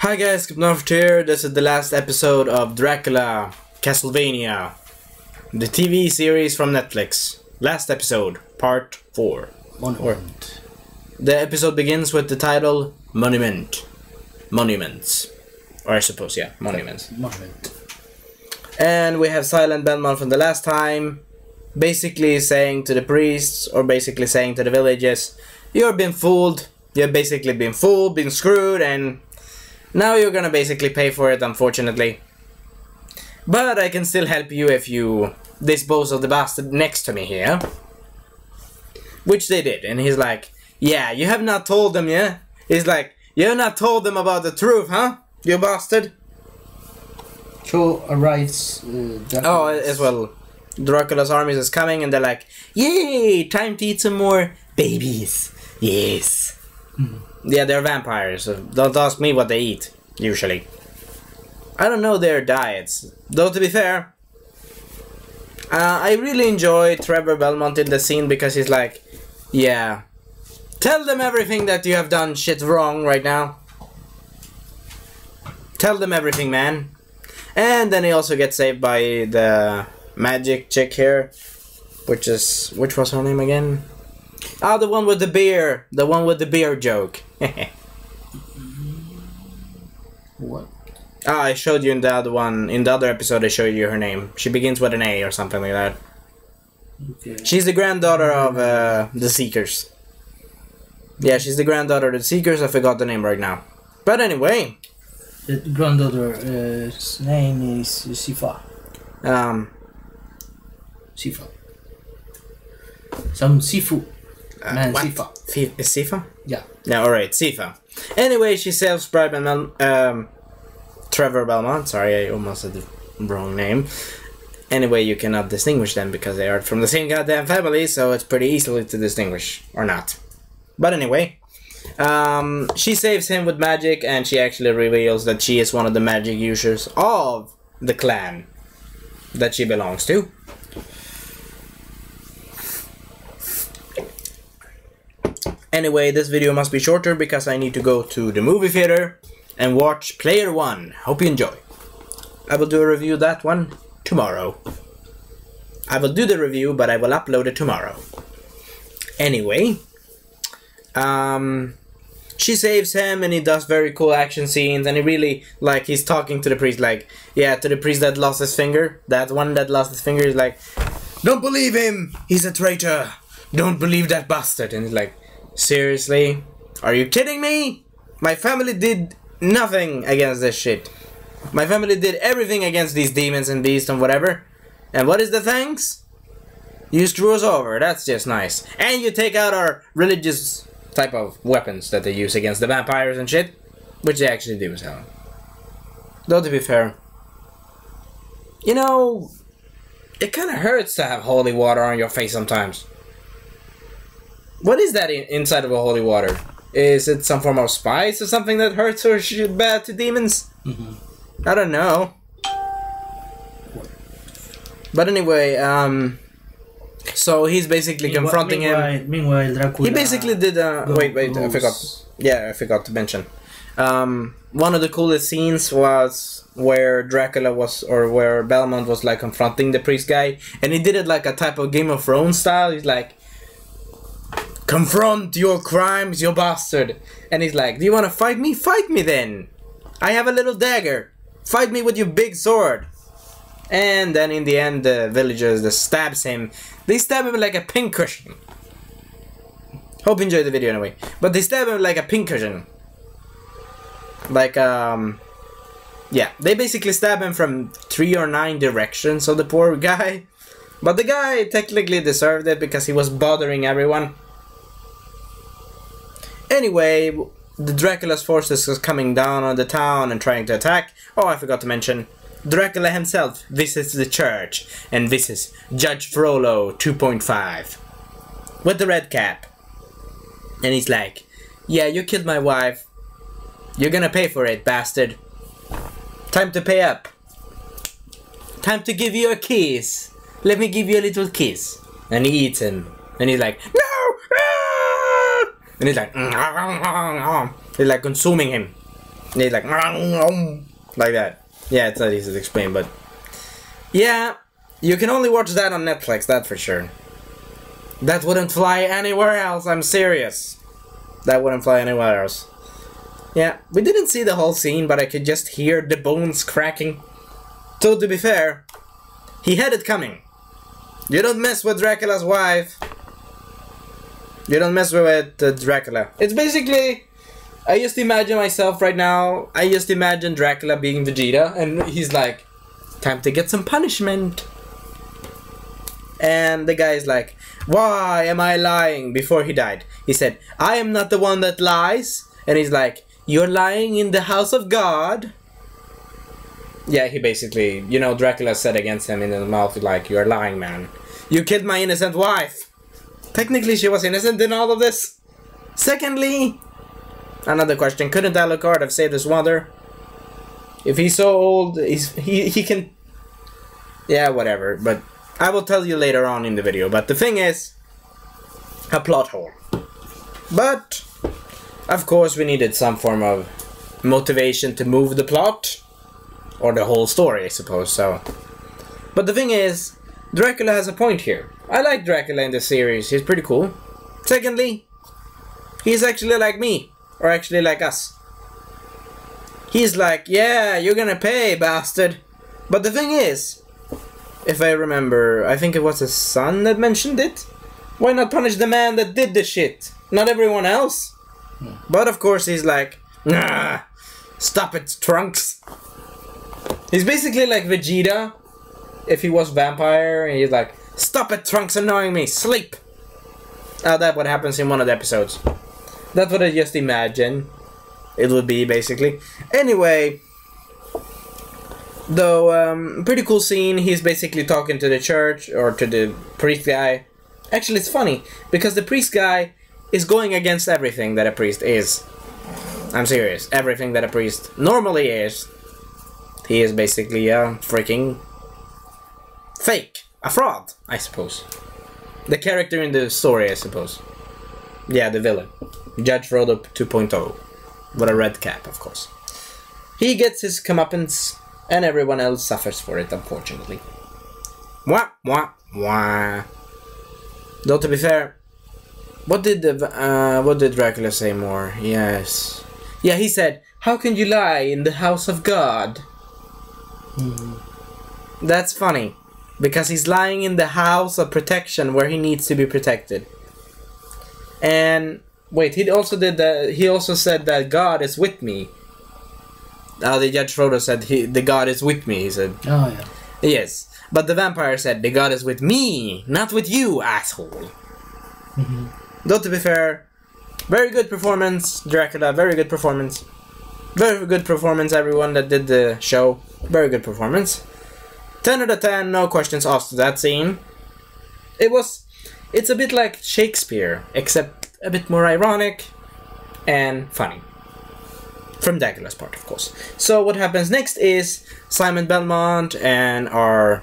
Hi guys, Captain here. This is the last episode of Dracula Castelvania, the TV series from Netflix. Last episode, part 4. Monument. The episode begins with the title Monument. Monuments. Or I suppose, yeah, monuments. Monument. And we have Silent Belmont from the last time, basically saying to the priests, or basically saying to the villagers, you've been fooled, you've basically been fooled, been screwed, and now you're gonna basically pay for it, unfortunately. But I can still help you if you dispose of the bastard next to me here. Which they did, and he's like, yeah, you have not told them, yeah? He's like, you have not told them about the truth, huh? You bastard. So arrives Oh, as well. Dracula's armies is coming and they're like, yay, time to eat some more babies. Yes. Yeah, they're vampires, so don't ask me what they eat, usually. I don't know their diets. Though, to be fair, I really enjoy Trevor Belmont in the scene because he's like, yeah, tell them everything that you have done shit wrong right now. Tell them everything, man. And then he also gets saved by the magic chick here, which was her name again? Ah, the one with the beer. The one with the beer joke. What? Ah, I showed you in the other one. In the other episode, I showed you her name. She begins with an A or something like that. Okay. She's the granddaughter of the Seekers. Yeah, she's the granddaughter of the Seekers. I forgot the name right now. But anyway. The granddaughter's name is Sifa. Sifa. Some Sifu. Man, what? Sifa. Is Sifa? Yeah. Yeah, alright, Sifa. Anyway, she saves Bribe and Trevor Belmont. Sorry, I almost said the wrong name. Anyway, you cannot distinguish them because they are from the same goddamn family, so it's pretty easily to distinguish. Or not. But anyway, she saves him with magic, and she actually reveals that she is one of the magic users of the clan that she belongs to. Anyway, this video must be shorter because I need to go to the movie theater and watch Player One. Hope you enjoy. I will do a review of that one tomorrow. I will do the review, but I will upload it tomorrow. Anyway, she saves him and he does very cool action scenes, and he really, like, he's talking to the priest, like, yeah, to the priest that lost his finger. That one that lost his finger is like, don't believe him! He's a traitor! Don't believe that bastard! And he's like, seriously? Are you kidding me? My family did nothing against this shit. My family did everything against these demons and beasts and whatever. And what is the thanks? You screw us over, that's just nice. And you take out our religious type of weapons that they use against the vampires and shit. Which they actually do, so. Though, to be fair, you know, it kinda hurts to have holy water on your face sometimes. What is that inside of a holy water? Is it some form of spice or something that hurts or bad to demons? I don't know. But anyway, so he's basically confronting him. Meanwhile, Dracula. He basically did wait, I forgot. Yeah, I forgot to mention. One of the coolest scenes was where Dracula was, or where Belmont was like confronting the priest guy, and he did it like a type of Game of Thrones style. He's like, confront your crimes, you bastard. And he's like, do you want to fight me? Fight me then. I have a little dagger. Fight me with your big sword. And then in the end, the villagers that stabs him. They stab him like a pincushion. Hope you enjoyed the video anyway. But they stab him like a pincushion. Like, yeah. They basically stab him from 3 or 9 directions of the poor guy. But the guy technically deserved it because he was bothering everyone. Anyway, the Dracula's forces is coming down on the town and trying to attack. Oh, I forgot to mention, Dracula himself visits the church, and this is Judge Frollo 2.5 with the red cap. And he's like, yeah, you killed my wife. You're gonna pay for it, bastard. Time to pay up. Time to give you a kiss. Let me give you a little kiss. And he eats him. And he's like, no! And he's like consuming him. And he's like that. Yeah, it's not easy to explain, but yeah, you can only watch that on Netflix, that's for sure. That wouldn't fly anywhere else, I'm serious. That wouldn't fly anywhere else. Yeah, we didn't see the whole scene, but I could just hear the bones cracking. So to be fair, he had it coming. You don't mess with Dracula's wife. You don't mess with Dracula. It's basically, I just imagine myself right now, I just imagine Dracula being Vegeta, and he's like, time to get some punishment. And the guy is like, why am I lying? Before he died, he said, I am not the one that lies. And he's like, you're lying in the house of God. Yeah, he basically, you know, Dracula said against him in the mouth, like, you're lying, man. You killed my innocent wife. Technically, she was innocent in all of this. Secondly, another question, couldn't Alucard have saved his mother? If he's so old, he can... Yeah, whatever, but I will tell you later on in the video. But the thing is, a plot hole. But, of course, we needed some form of motivation to move the plot. Or the whole story, I suppose, so... But the thing is, Dracula has a point here. I like Dracula in this series, he's pretty cool. Secondly, he's actually like me. Or actually like us. He's like, yeah, you're gonna pay, bastard. But the thing is, if I remember, I think it was his son that mentioned it. Why not punish the man that did the shit? Not everyone else. But of course he's like, nah, stop it, Trunks. He's basically like Vegeta if he was vampire, and he's like, stop it, Trunks, annoying me, sleep. That's what happens in one of the episodes. That's what I just imagine it would be, basically. Anyway, though, pretty cool scene. He's basically talking to the church, or to the priest guy. Actually, it's funny, because the priest guy is going against everything that a priest is. I'm serious. Everything that a priest normally is. He is basically a freaking fake. A fraud, I suppose. The character in the story, I suppose. Yeah, the villain. Judge Frodo 2.0. With a red cap, of course. He gets his comeuppance, and everyone else suffers for it, unfortunately. Wah, wah, wah. Though, to be fair, what did Dracula say more? Yes. Yeah, he said, how can you lie in the house of God? That's funny, because he's lying in the house of protection where he needs to be protected. And wait, he also did that. He also said that God is with me. The Judge Frodo said the God is with me. He said, oh yeah, yes, but the vampire said the God is with me, not with you, asshole. Though to be fair, very good performance, Dracula. Very good performance. Very good performance, everyone that did the show. Very good performance. 10 out of 10, no questions asked to that scene. It's a bit like Shakespeare, except a bit more ironic and funny. From Dracula's part, of course. So what happens next is Simon Belmont and our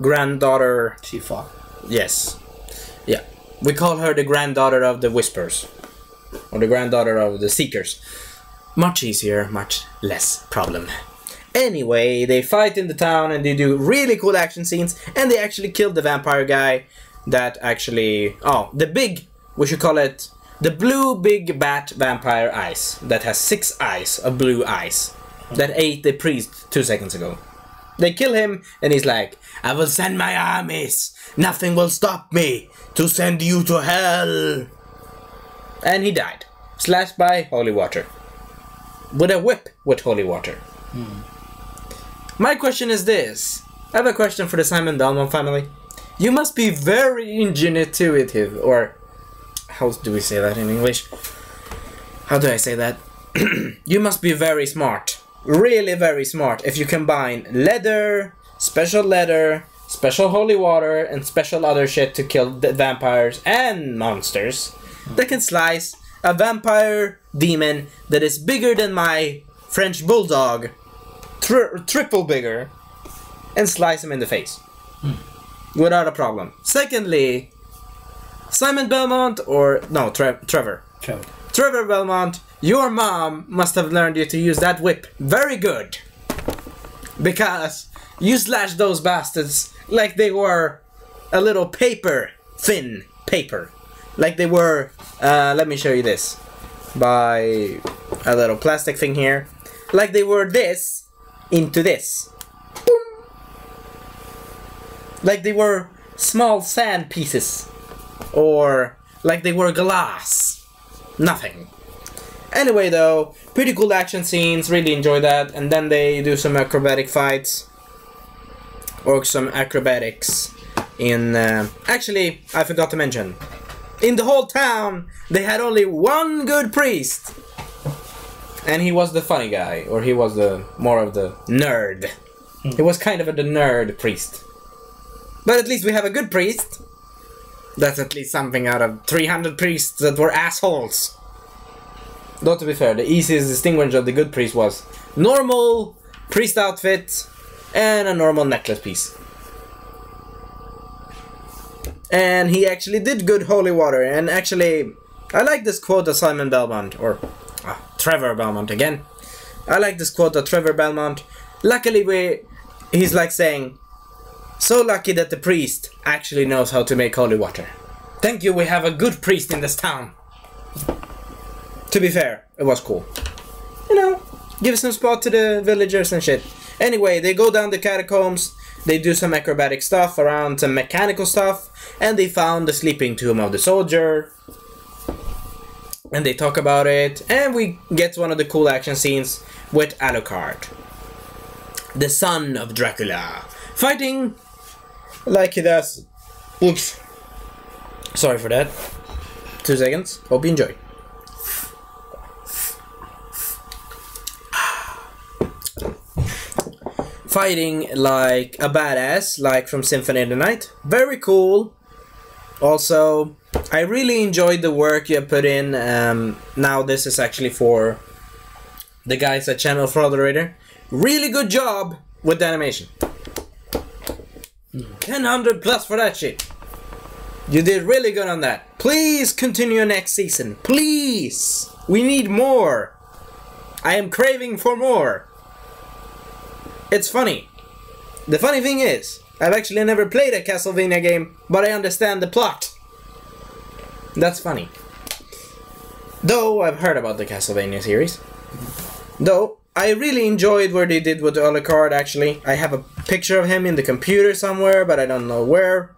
granddaughter... Sifa. Yes. Yeah. We call her the granddaughter of the Whispers. Or the granddaughter of the Seekers. Much easier, much less problem. Anyway, they fight in the town and they do really cool action scenes, and they actually killed the vampire guy that actually... Oh, the big, we should call it, the blue big bat vampire eyes that has 6 eyes of blue eyes that ate the priest 2 seconds ago. They kill him and he's like, I will send my armies, nothing will stop me to send you to hell. And he died, slashed by holy water. With a whip with holy water. My question is this. I have a question for the Simon Belmont family. You must be very ingenuitive, or how do we say that in English? How do I say that? You must be very smart. Really very smart if you combine leather, special holy water, and special other shit to kill the vampires and monsters that can slice a vampire demon that is bigger than my French bulldog. Triple bigger, and slice him in the face without a problem. Secondly, Simon Belmont, or no, Trevor Belmont your mom must have learned you to use that whip very good. Because you slashed those bastards like they were a little paper, thin paper. Like they were, let me show you this. By a little plastic thing here. Like they were this into this. Boom. Like they were small sand pieces. Or like they were glass. Nothing. Anyway though, pretty cool action scenes, really enjoy that. And then they do some acrobatic fights. Or some acrobatics in... actually, I forgot to mention. In the whole town, they had only one good priest. And he was the funny guy. Or he was the more of the nerd. He was kind of the nerd priest. But at least we have a good priest. That's at least something out of 300 priests that were assholes. Though to be fair, the easiest distinguish of the good priest was normal priest outfit and a normal necklace piece. And he actually did good holy water. And actually, I like this quote of Simon Belmont, or Trevor Belmont again. I like this quote of Trevor Belmont. Luckily, he's like saying, so lucky that the priest actually knows how to make holy water. Thank you, we have a good priest in this town. To be fair, it was cool. You know, give some spot to the villagers and shit. Anyway, they go down the catacombs, they do some acrobatic stuff around some mechanical stuff, and they found the sleeping tomb of the soldier. And they talk about it, and we get one of the cool action scenes with Alucard, the son of Dracula, fighting like he does. Oops. Sorry for that. 2 seconds. Hope you enjoy. Fighting like a badass, like from Symphony of the Night. Very cool. Also, I really enjoyed the work you put in. Now this is actually for the guys at Channel Frauderator. Really good job with the animation. 1000 plus for that shit. You did really good on that. Please continue next season. Please. We need more. I am craving for more. It's funny. The funny thing is, I've actually never played a Castlevania game, but I understand the plot. That's funny. Though I've heard about the Castlevania series. Though I really enjoyed what they did with Alucard actually. I have a picture of him in the computer somewhere, but I don't know where.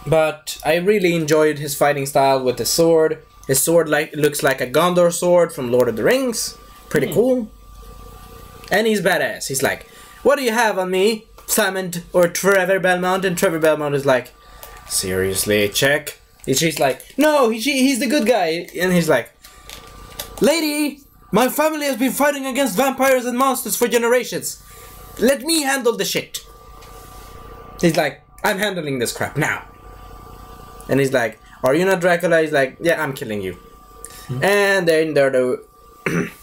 But I really enjoyed his fighting style with the sword. His sword looks like a Gondor sword from Lord of the Rings. Pretty cool. And he's badass. He's like, what do you have on me, Simon or Trevor Belmont? And Trevor Belmont is like, seriously, check. And she's like, no, he's the good guy. And he's like, lady, my family has been fighting against vampires and monsters for generations. Let me handle the shit. He's like, I'm handling this crap now. And he's like, are you not Dracula? He's like, yeah, I'm killing you. And then they're the...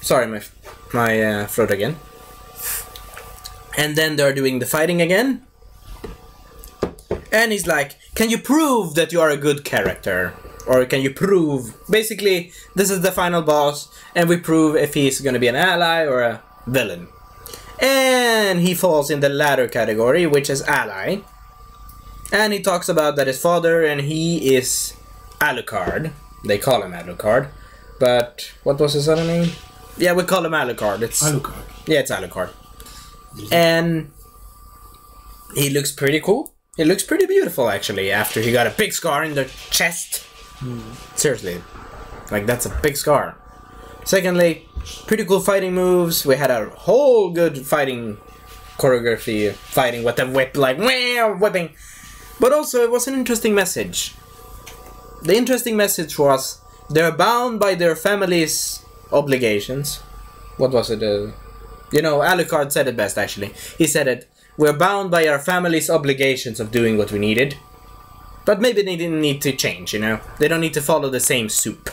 sorry, my throat again. And then they're doing the fighting again. And he's like, can you prove that you are a good character? Or can you prove... Basically, this is the final boss. And we prove if he's going to be an ally or a villain. And he falls in the latter category, which is ally. And he talks about that his father and he is Alucard. They call him Alucard. But what was his other name? Yeah, we call him Alucard. It's Alucard. Yeah, it's Alucard. And he looks pretty cool. He looks pretty beautiful, actually, after he got a big scar in the chest. Seriously. Like, that's a big scar. Secondly, pretty cool fighting moves. We had a whole good fighting choreography. Fighting with the whip, like, whipping. But also, it was an interesting message. The interesting message was, they're bound by their family's obligations. What was it? You know, Alucard said it best, actually. He said it, we're bound by our family's obligations of doing what we needed. But maybe they didn't need to change, you know? They don't need to follow the same soup.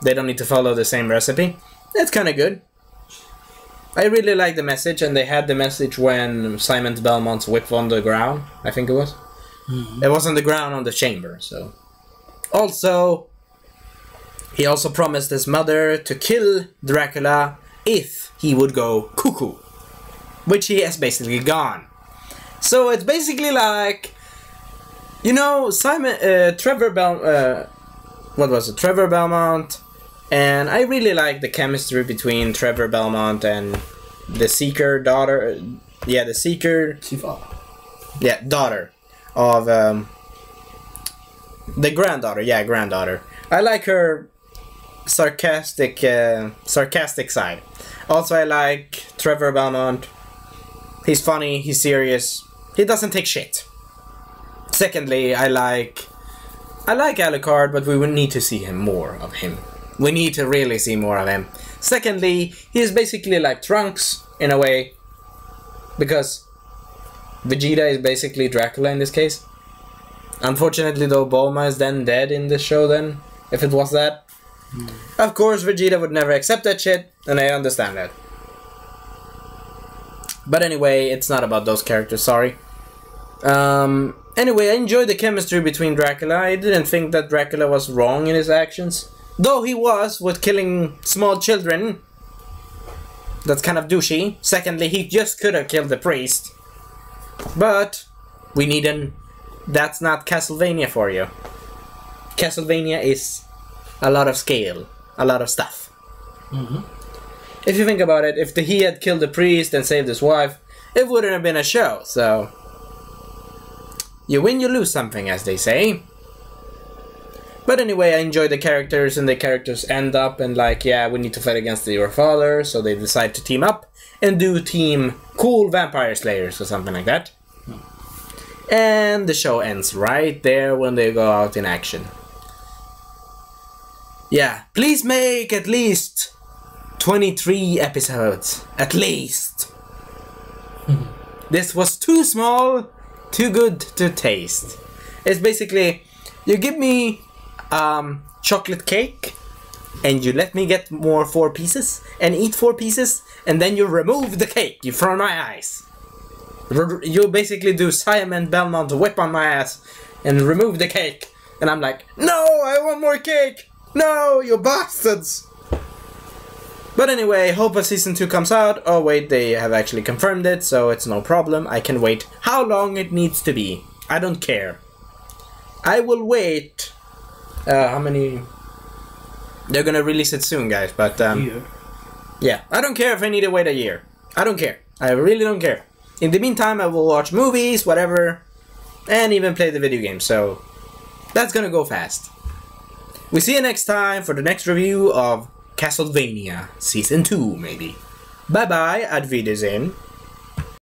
They don't need to follow the same recipe. That's kind of good. I really like the message, and they had the message when Simon Belmont's whip on the ground, I think it was. It was on the ground on the chamber, so... Also, He also promised his mother to kill Dracula if he would go cuckoo, which he has basically gone. So it's basically like, you know, Trevor Belmont, and I really like the chemistry between Trevor Belmont and the Seeker daughter. Yeah, the Seeker. Sifa. Yeah, daughter of the granddaughter. Yeah, granddaughter. I like her sarcastic side. Also, I like Trevor Belmont. He's funny. He's serious. He doesn't take shit. Secondly, I like Alucard, but we would need to see more of him. We need to really see more of him. Secondly, he is basically like Trunks in a way, because Vegeta is basically Dracula in this case. Unfortunately, though, Bulma is then dead in the show. Then, if it was that, of course, Vegeta would never accept that shit, and I understand that. But anyway, it's not about those characters. Sorry. Anyway, I enjoyed the chemistry between Dracula. I didn't think that Dracula was wrong in his actions. Though he was with killing small children. That's kind of douchey. Secondly, he just could have killed the priest. But we need an... That's not Castlevania for you. Castlevania is a lot of scale. A lot of stuff. If you think about it, if he had killed the priest and saved his wife, it wouldn't have been a show, so... You win, you lose something, as they say. But anyway, I enjoy the characters, and the characters end up and like, yeah, we need to fight against your father, so they decide to team up and do team cool vampire slayers or something like that. And the show ends right there when they go out in action. Yeah, please make at least 23 episodes. At least. This was too small, too good to taste. It's basically, you give me chocolate cake and you let me get more 4 pieces and eat 4 pieces, and then you remove the cake, you throw in my eyes. You basically do Simon Belmont whip on my ass and remove the cake, and I'm like, no, I want more cake. No, you bastards. But anyway, hope a season 2 comes out. Oh wait, they have actually confirmed it, so it's no problem. I can wait how long it needs to be. I don't care. I will wait. How many? They're gonna release it soon, guys, but yeah, I don't care if I need to wait a year. I don't care. I really don't care. In the meantime, I will watch movies, whatever, and even play the video game, so that's gonna go fast. We see you next time for the next review of Castlevania Season 2, maybe. Bye bye, Ad Wiedersehen.